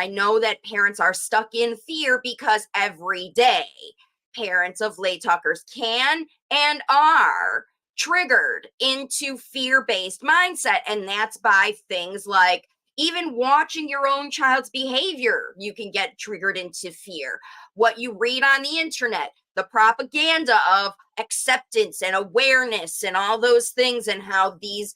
I know that parents are stuck in fear because every day parents of late talkers can and are triggered into fear-based mindset. And that's by things like even watching your own child's behavior, you can get triggered into fear. What you read on the internet, the propaganda of acceptance and awareness and all those things, and how these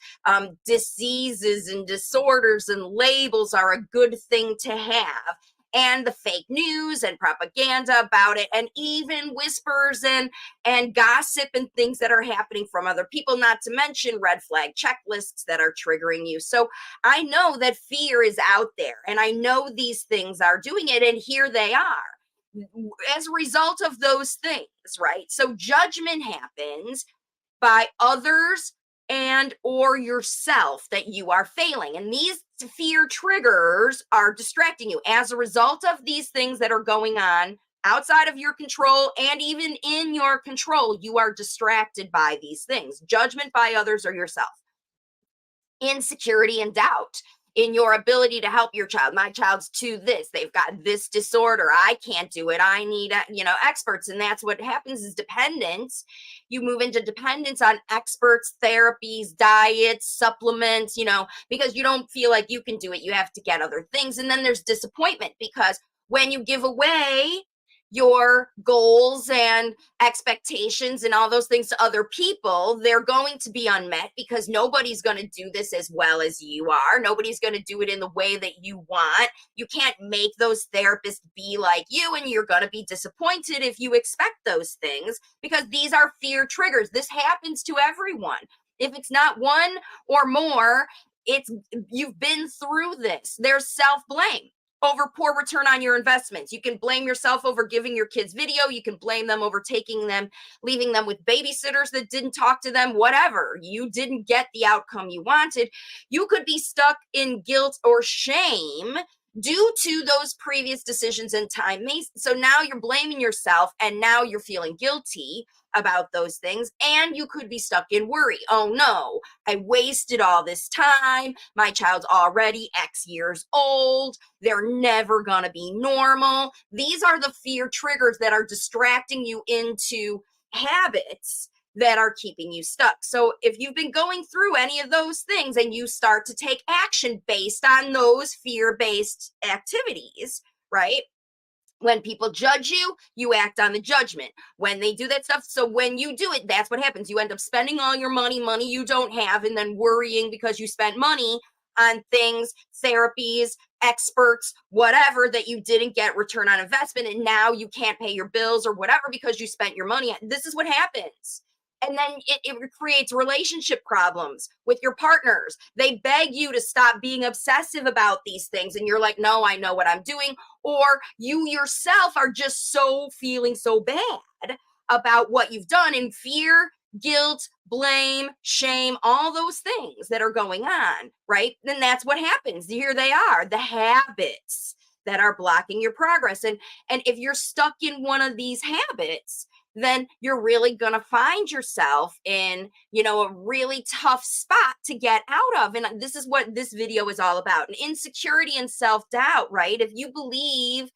diseases and disorders and labels are a good thing to have, and the fake news and propaganda about it, and even whispers and gossip and things that are happening from other people, not to mention red flag checklists that are triggering you. So I know that fear is out there, and I know these things are doing it, and here they are as a result of those things, right? So judgment happens by others and or yourself that you are failing, and these fear triggers are distracting you. As a result of these things that are going on outside of your control and even in your control, you are distracted by these things: judgment by others or yourself, insecurity and doubt in your ability to help your child. My child's to this, they've got this disorder, I can't do it, I need experts. And that's what happens is dependence. You move into dependence on experts, therapies, diets, supplements, because you don't feel like you can do it, you have to get other things. And then there's disappointment, because when you give away your goals and expectations and all those things to other people, they're going to be unmet, because nobody's going to do this as well as you are. Nobody's going to do it in the way that you want. You can't make those therapists be like you, and you're going to be disappointed if you expect those things, because these are fear triggers. This happens to everyone. If it's not one or more, you've been through this. There's self-blame over poor return on your investments. You can blame yourself over giving your kids video. You can blame them over taking them, leaving them with babysitters that didn't talk to them, whatever. You didn't get the outcome you wanted. You could be stuck in guilt or shame due to those previous decisions and time. So now you're blaming yourself, and now you're feeling guilty about those things, and you could be stuck in worry. Oh no, I wasted all this time. My child's already X years old. They're never gonna be normal. These are the fear triggers that are distracting you into habits that are keeping you stuck. So if you've been going through any of those things and you start to take action based on those fear-based activities, right? When people judge you, you act on the judgment. When they do that stuff, so when you do it, that's what happens. You end up spending all your money you don't have, and then worrying because you spent money on things, therapies, experts, whatever, that you didn't get return on investment, and now you can't pay your bills or whatever because you spent your money. This is what happens. And then it creates relationship problems with your partners. They beg you to stop being obsessive about these things, and you're like, no, I know what I'm doing. Or you yourself are just feeling so bad about what you've done, in fear, guilt, blame, shame, all those things that are going on, right? Then that's what happens. Here they are, the habits that are blocking your progress. And if you're stuck in one of these habits, then you're really going to find yourself in, a really tough spot to get out of. And this is what this video is all about. And insecurity and self-doubt, right? If you believe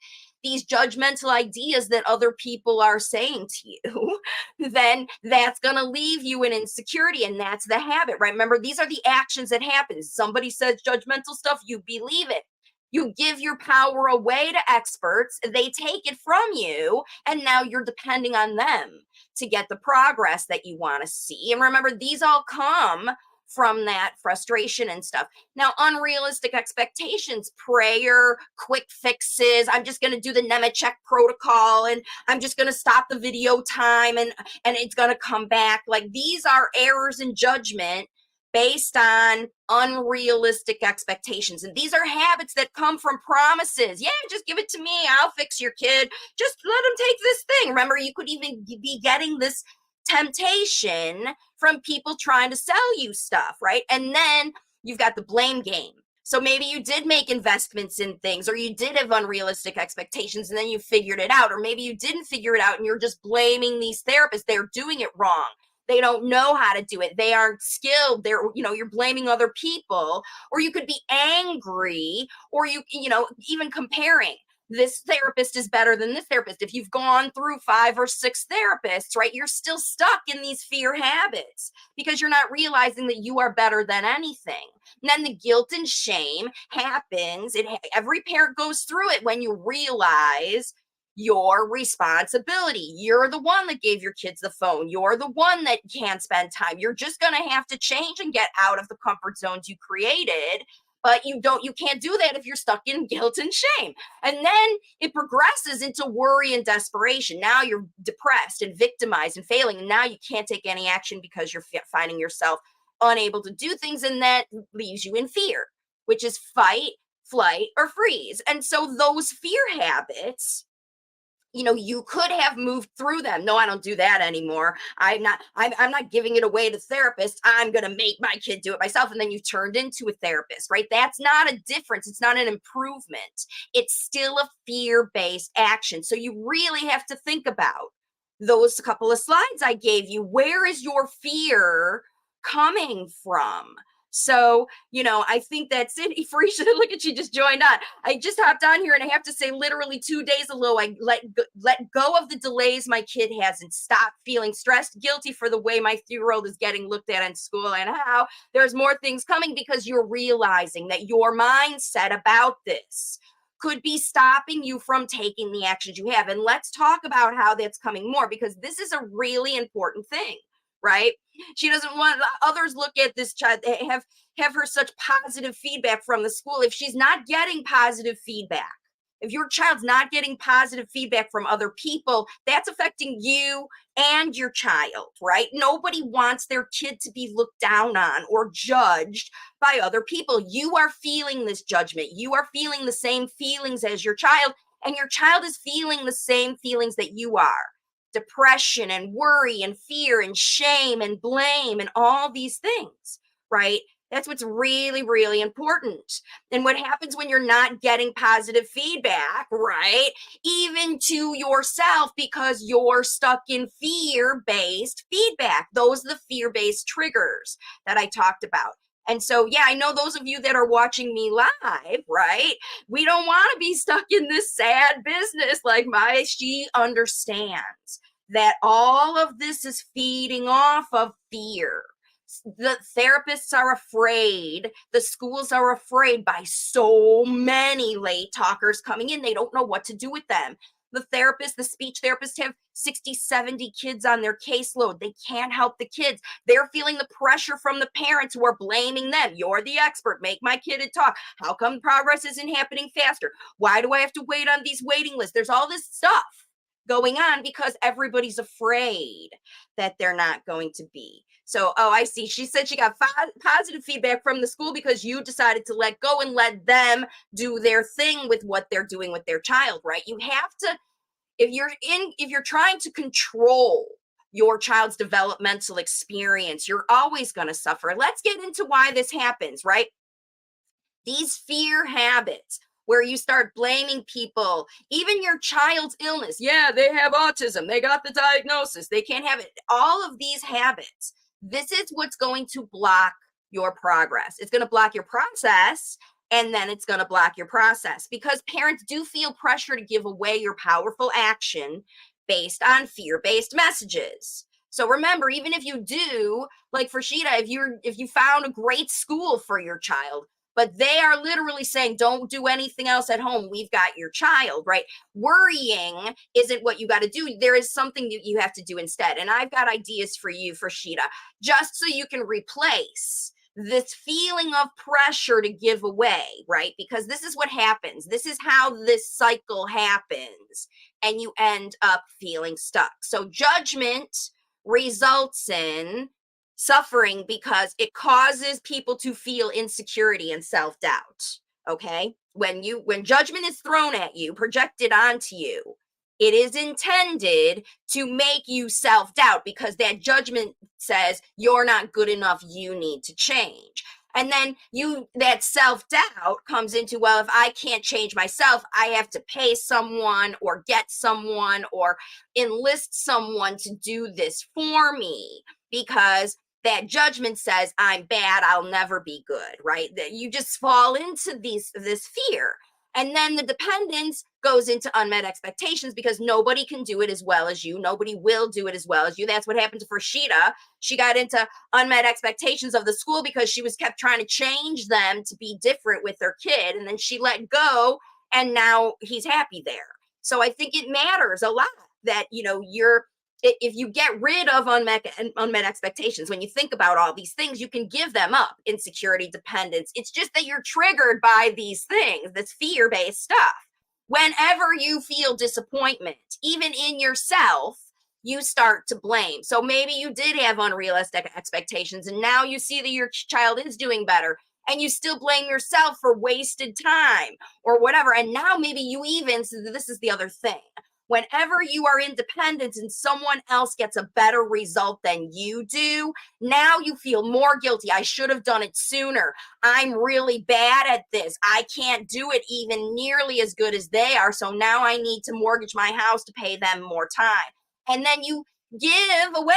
these judgmental ideas that other people are saying to you, then that's going to leave you in insecurity. And that's the habit, right? Remember, these are the actions that happen. Somebody says judgmental stuff, you believe it. You give your power away to experts, they take it from you, and now you're depending on them to get the progress that you want to see. And remember, these all come from that frustration and stuff. Now, unrealistic expectations, prayer, quick fixes. I'm just going to do the Nemechek protocol, and I'm just going to stop the video time, and it's going to come back. Like, these are errors in judgment based on unrealistic expectations. And these are habits that come from promises. Yeah, just give it to me, I'll fix your kid. Just let them take this thing. Remember, you could even be getting this temptation from people trying to sell you stuff, right? And then you've got the blame game. So maybe you did make investments in things, or you did have unrealistic expectations, and then you figured it out. Or maybe you didn't figure it out and you're just blaming these therapists. They're doing it wrong. They don't know how to do it. They aren't skilled. You're blaming other people, or you could be angry, or even comparing. This therapist is better than this therapist. If you've gone through 5 or 6 therapists, right, you're still stuck in these fear habits because you're not realizing that you are better than anything. And then the guilt and shame happens. Every parent goes through it when you realize your responsibility. You're the one that gave your kids the phone. You're the one that can't spend time. You're just going to have to change and get out of the comfort zones you created. But you can't do that if you're stuck in guilt and shame. And then it progresses into worry and desperation. Now you're depressed and victimized and failing. And now you can't take any action because you're finding yourself unable to do things. And that leaves you in fear, which is fight, flight, or freeze. And so those fear habits, you could have moved through them. No, I don't do that anymore. I'm not giving it away to therapists. I'm going to make my kid do it myself. And then you've turned into a therapist, right? That's not a difference. It's not an improvement. It's still a fear-based action. So you really have to think about those couple of slides I gave you. Where is your fear coming from? So, I think that's it. Farisha, look at, she just joined on. I just hopped on here, and I have to say, literally 2 days ago, I let go of the delays my kid has and stopped feeling stressed, guilty for the way my 3-year-old is getting looked at in school, and how there's more things coming because you're realizing that your mindset about this could be stopping you from taking the actions you have. And let's talk about how that's coming more, because this is a really important thing, right? She doesn't want others look at this child, have her such positive feedback from the school. If she's not getting positive feedback, if your child's not getting positive feedback from other people, that's affecting you and your child, right? Nobody wants their kid to be looked down on or judged by other people. You are feeling this judgment. You are feeling the same feelings as your child, and your child is feeling the same feelings that you are. Depression and worry and fear and shame and blame and all these things, right? That's what's really, really important. And what happens when you're not getting positive feedback, right? Even to yourself, because you're stuck in fear-based feedback. Those are the fear-based triggers that I talked about. And so, yeah, I know those of you that are watching me live, right? We don't want to be stuck in this sad business. Like she understands that all of this is feeding off of fear. The therapists are afraid. The schools are afraid by so many late talkers coming in. They don't know what to do with them. The speech therapists have 60, 70 kids on their caseload. They can't help the kids. They're feeling the pressure from the parents who are blaming them. You're the expert. Make my kid talk. How come progress isn't happening faster? Why do I have to wait on these waiting lists? There's all this stuff going on because everybody's afraid that they're not going to be. So, I see. She said she got positive feedback from the school because you decided to let go and let them do their thing with what they're doing with their child, right? You have to, if you're trying to control your child's developmental experience, you're always going to suffer. Let's get into why this happens, right? These fear habits, where you start blaming people, even your child's illness. Yeah, they have autism. They got the diagnosis. They can't have it. All of these habits, this is what's going to block your progress. It's going to block your process, and then it's going to block your process, because parents do feel pressure to give away your powerful action based on fear-based messages. So remember, even if you do, like for Sheeta, if you found a great school for your child, but they are literally saying, don't do anything else at home, we've got your child, right? Worrying isn't what you got to do. There is something that you have to do instead. And I've got ideas for you, for Sheeta, just so you can replace this feeling of pressure to give away, right? Because this is what happens. This is how this cycle happens, and you end up feeling stuck. So judgment results in suffering because it causes people to feel insecurity and self-doubt. Okay? When judgment is thrown at you, projected onto you, it is intended to make you self-doubt, because that judgment says you're not good enough, you need to change. And then that self-doubt comes into, well, if I can't change myself, I have to pay someone or get someone or enlist someone to do this for me, because that judgment says I'm bad, I'll never be good, right? That you just fall into this fear. And then the dependence goes into unmet expectations, because nobody can do it as well as you. Nobody will do it as well as you. That's what happened to Rashida. She got into unmet expectations of the school because she was kept trying to change them to be different with their kid. And then she let go, and now he's happy there. So I think it matters a lot that, if you get rid of unmet expectations, when you think about all these things, you can give them up. Insecurity, dependence. It's just that you're triggered by these things, this fear-based stuff. Whenever you feel disappointment, even in yourself, you start to blame. So maybe you did have unrealistic expectations, and now you see that your child is doing better, and you still blame yourself for wasted time or whatever. And now maybe you even, so this is the other thing, whenever you are independent and someone else gets a better result than you do, now you feel more guilty. I should have done it sooner. I'm really bad at this. I can't do it even nearly as good as they are. So now I need to mortgage my house to pay them more time. And then you give away.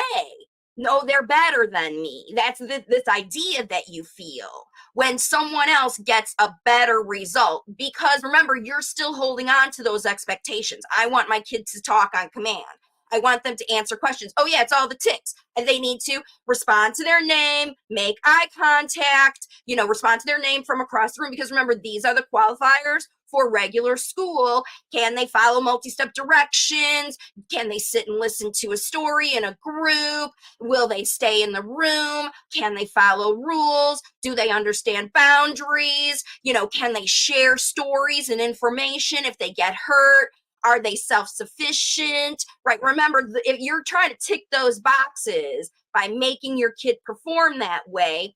No, they're better than me. That's this idea that you feel when someone else gets a better result. Because remember, you're still holding on to those expectations. I want my kids to talk on command. I want them to answer questions. Oh yeah, it's all the ticks. And they need to respond to their name, make eye contact, respond to their name from across the room. Because remember, these are the qualifiers for regular school. Can they follow multi-step directions? Can they sit and listen to a story in a group? Will they stay in the room? Can they follow rules? Do they understand boundaries? Can they share stories and information if they get hurt? Are they self-sufficient? Right? Remember, if you're trying to tick those boxes by making your kid perform that way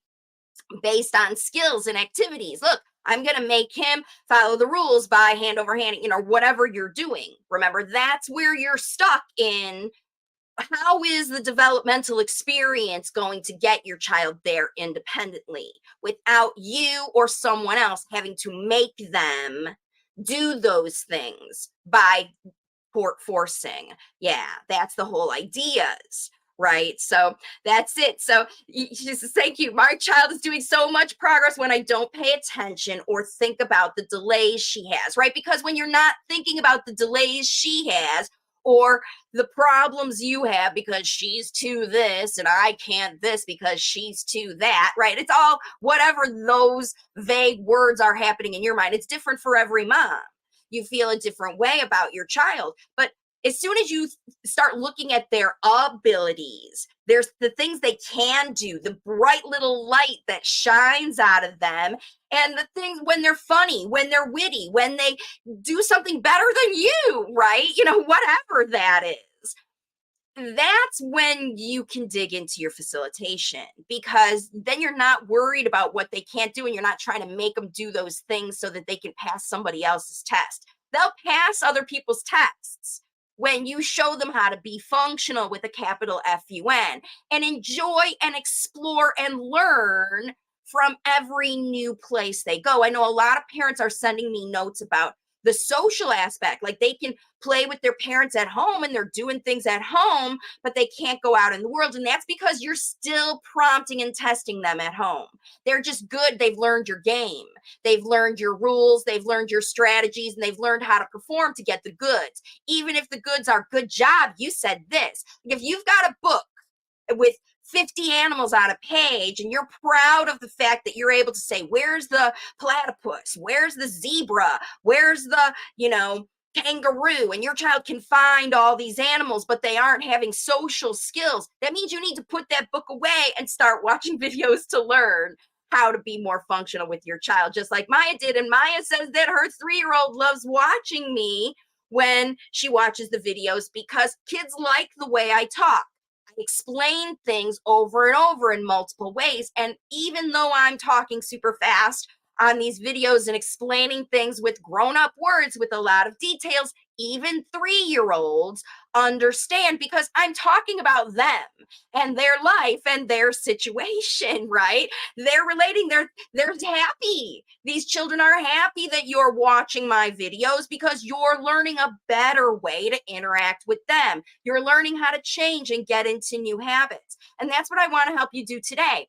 based on skills and activities. Look, I'm going to make him follow the rules by hand over hand, whatever you're doing. Remember, that's where you're stuck in. How is the developmental experience going to get your child there independently without you or someone else having to make them do those things by forcing? Yeah, that's the whole ideas. Right. So that's it. So she says, thank you. My child is doing so much progress when I don't pay attention or think about the delays she has. Right. Because when you're not thinking about the delays she has or the problems you have because she's to this and I can't this because she's to that. Right. It's all whatever those vague words are happening in your mind. It's different for every mom. You feel a different way about your child. But as soon as you start looking at their abilities, there's the things they can do, the bright little light that shines out of them, and the things when they're funny, when they're witty, when they do something better than you, right? Whatever that is. That's when you can dig into your facilitation, because then you're not worried about what they can't do, and you're not trying to make them do those things so that they can pass somebody else's test. They'll pass other people's tests when you show them how to be functional with a capital FUN and enjoy and explore and learn from every new place they go. I know a lot of parents are sending me notes about the social aspect, like they can play with their parents at home and they're doing things at home, but they can't go out in the world. And that's because you're still prompting and testing them at home. They're just good. They've learned your game. They've learned your rules. They've learned your strategies, and they've learned how to perform to get the goods. Even if the goods are good job, you said this. If you've got a book with 50 animals on a page and you're proud of the fact that you're able to say, where's the platypus? Where's the zebra? Where's the, kangaroo? And your child can find all these animals, but they aren't having social skills. That means you need to put that book away and start watching videos to learn how to be more functional with your child, just like Maya did. And Maya says that her 3-year-old loves watching me when she watches the videos because kids like the way I talk. Explain things over and over in multiple ways. And even though I'm talking super fast on these videos and explaining things with grown-up words with a lot of details, even 3-year-olds understand, because I'm talking about them and their life and their situation, right? They're relating, they're happy. These children are happy that you're watching my videos because you're learning a better way to interact with them. You're learning how to change and get into new habits. And that's what I want to help you do today.